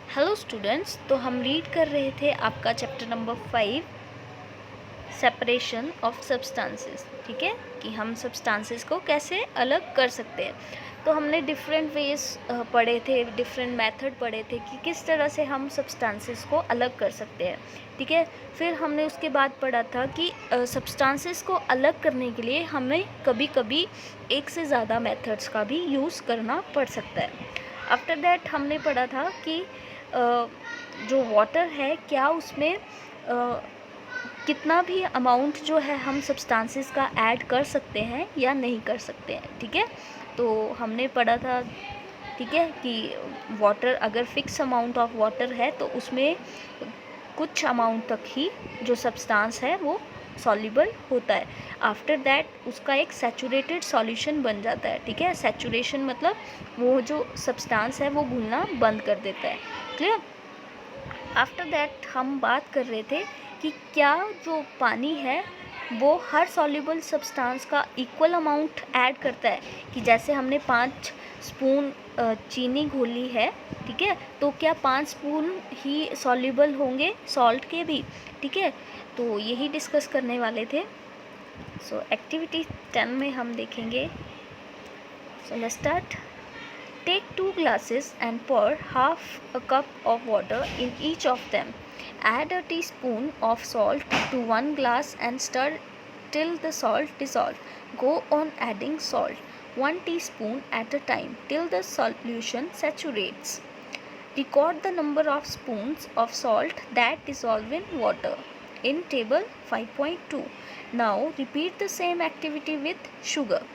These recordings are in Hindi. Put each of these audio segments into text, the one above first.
हेलो स्टूडेंट्स, तो हम रीड कर रहे थे आपका chapter number 5 separation of substances. ठीक है कि हम सब्सटेंसेस को कैसे अलग कर सकते हैं। तो हमने डिफरेंट वेज पढ़े थे, डिफरेंट मेथड पढ़े थे कि किस तरह से हम सब्सटेंसेस को अलग कर सकते हैं। ठीक है, फिर हमने उसके बाद पढ़ा था कि सब्सटेंसेस को अलग करने के लिए हमें कभी कभी एक से ज़्यादा मेथड्स का भी यूज़ करना पड़ सकता है। आफ्टर दैट हमने पढ़ा था कि जो वाटर है क्या उसमें कितना भी अमाउंट जो है हम सब्सटेंसेस का ऐड कर सकते हैं या नहीं कर सकते हैं। ठीक है, तो हमने पढ़ा था ठीक है कि वाटर अगर फिक्स अमाउंट ऑफ वाटर है तो उसमें कुछ अमाउंट तक ही जो सब्सटेंस है वो सॉल्युबल होता है। आफ्टर दैट उसका एक सैचुरेटेड सॉल्यूशन बन जाता है। ठीक है, सैचुरेशन मतलब वो जो सब्सटेंस है वो घुलना बंद कर देता है। क्लियर। आफ्टर दैट हम बात कर रहे थे कि क्या जो पानी है वो हर सॉल्युबल सब्सटेंस का इक्वल अमाउंट ऐड करता है। कि जैसे हमने 5 स्पून चीनी घोली है, ठीक है, तो क्या 5 स्पून ही सॉल्युबल होंगे सॉल्ट के भी। ठीक है, तो यही डिस्कस करने वाले थे। सो एक्टिविटी 10 में हम देखेंगे। So let's start. Take 2 glasses and pour half a cup of water in each of them. Add a teaspoon of salt to one glass and stir till the salt dissolves. Go on adding salt, 1 teaspoon at a time, till the solution saturates. Record the number of spoons of salt that dissolve in water in table 5.2. Now repeat the same activity with sugar.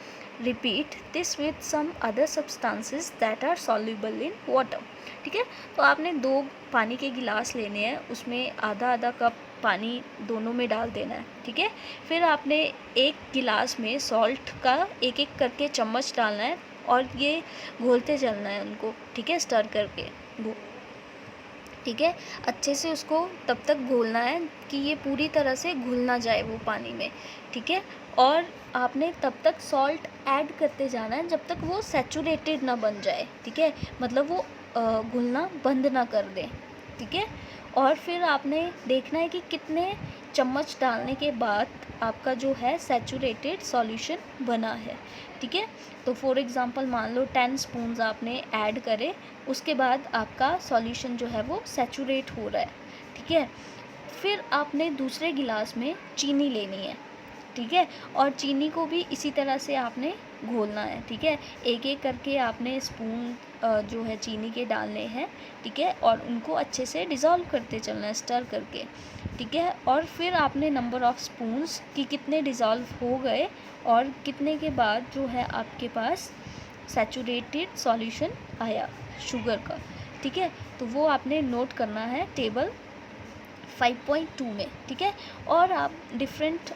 Repeat this with some other substances that are soluble in water. ठीक है, तो आपने 2 पानी के गिलास लेने हैं, उसमें आधा आधा कप पानी दोनों में डाल देना है। ठीक है, फिर आपने एक गिलास में सॉल्ट का एक एक करके चम्मच डालना है और ये घोलते चलना है उनको। ठीक है, स्टर करके ठीक है, अच्छे से उसको तब तक घोलना है कि ये पूरी तरह से घुल ना जाए वो पानी में। ठीक है, और आपने तब तक सॉल्ट ऐड करते जाना है जब तक वो सैचुरेटेड ना बन जाए। ठीक है, मतलब वो घुलना बंद ना कर दे। ठीक है, और फिर आपने देखना है कि कितने चम्मच डालने के बाद आपका जो है सैचुरेटेड सॉल्यूशन बना है। ठीक है, तो फॉर एग्ज़ाम्पल मान लो 10 स्पून्स आपने ऐड करे, उसके बाद आपका सॉल्यूशन जो है वो सैचुरेट हो रहा है। ठीक है, फिर आपने दूसरे गिलास में चीनी लेनी है। ठीक है, और चीनी को भी इसी तरह से आपने घोलना है। ठीक है, एक एक करके आपने स्पून जो है चीनी के डालने हैं। ठीक है, और उनको अच्छे से डिज़ोल्व करते चलना है स्टर करके। ठीक है, और फिर आपने नंबर ऑफ़ स्पून्स कि कितने डिज़ोल्व हो गए और कितने के बाद जो है आपके पास सैचुरेटेड सॉल्यूशन आया शुगर का। ठीक है, तो वो आपने नोट करना है टेबल 5.2 में। ठीक है, और आप डिफरेंट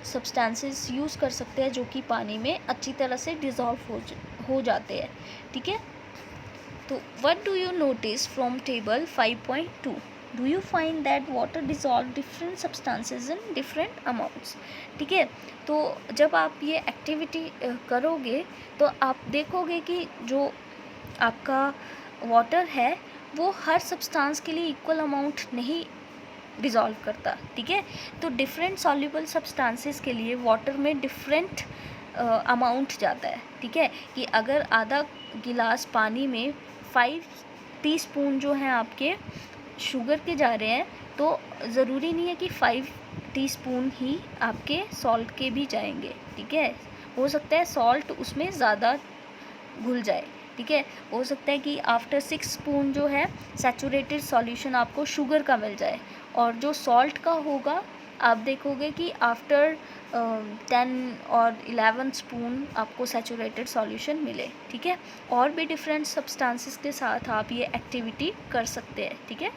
सब्सटेंसेस यूज़ कर सकते हैं जो कि पानी में अच्छी तरह से डिज़ोल्व हो जाते हैं। ठीक है, तो what do you notice from table 5.2? Do you find that water dissolve different substances in different amounts. ठीक है, तो जब आप ये एक्टिविटी करोगे तो आप देखोगे कि जो आपका वाटर है वो हर सब्सटेंस के लिए इक्वल अमाउंट नहीं डिज़ोल्व करता। ठीक है, तो डिफरेंट सॉल्युबल सब्सटेंसेस के लिए वाटर में डिफरेंट अमाउंट जाता है। ठीक है, कि अगर आधा गिलास पानी में 5 टीस्पून जो हैं आपके शुगर के जा रहे हैं, तो ज़रूरी नहीं है कि 5 टीस्पून ही आपके सॉल्ट के भी जाएंगे। ठीक है, हो सकता है सॉल्ट उसमें ज़्यादा घुल जाए। ठीक है, हो सकता है कि आफ्टर 6 स्पून जो है सैचुरेटेड सॉल्यूशन आपको शुगर का मिल जाए, और जो सॉल्ट का होगा आप देखोगे कि आफ्टर 10 और 11 स्पून आपको सैचुरेटेड सॉल्यूशन मिले। ठीक है, और भी डिफरेंट सब्सटेंसेस के साथ आप ये एक्टिविटी कर सकते हैं। ठीक है,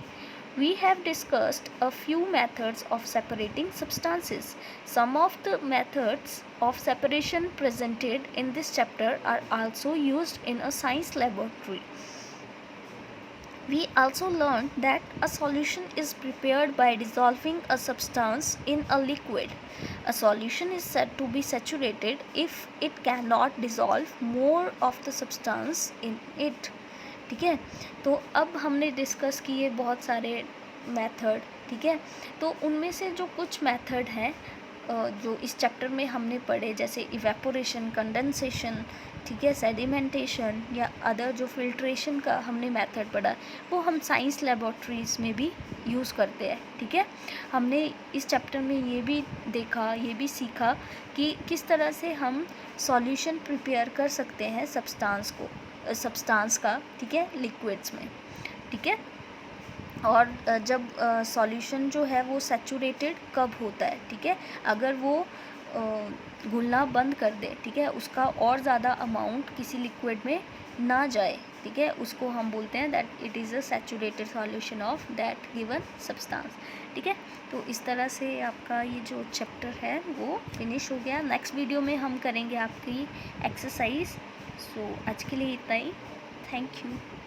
we have discussed a few methods of separating substances. Some of the methods of separation presented in this chapter are also used in a science laboratory. We also learned that a solution is prepared by dissolving a substance in a liquid. A solution is said to be saturated if it cannot dissolve more of the substance in it. ठीक है। तो अब हमने डिस्कस किए बहुत सारे मेथड, ठीक है। तो उनमें से जो कुछ मेथड हैं जो इस चैप्टर में हमने पढ़े, जैसे इवेपोरेशन, कंडेंसेशन, ठीक है, सेडिमेंटेशन या अदर जो फिल्ट्रेशन का हमने मेथड पढ़ा, वो हम साइंस लेबोरेटरीज़ में भी यूज़ करते हैं, ठीक है। हमने इस चैप्टर में ये भी देखा, ये भी सीखा कि किस तरह से हम सॉल्यूशन प्रिपेयर कर सकते हैं सब्सटेंस का, ठीक है, लिक्विड्स में, ठीक है। और जब सॉल्यूशन जो है वो सैचुरेटेड कब होता है, ठीक है, अगर वो घुलना बंद कर दे, ठीक है, उसका और ज़्यादा अमाउंट किसी लिक्विड में ना जाए, ठीक है, उसको हम बोलते हैं that it is a saturated solution of that given substance, ठीक है। तो इस तरह से आपका ये जो चैप्टर है वो फिनिश हो गया। नेक्स्ट वीडियो में हम करेंगे आपकी एक्सरसाइज। सो आज के लिए इतना ही। Thank you.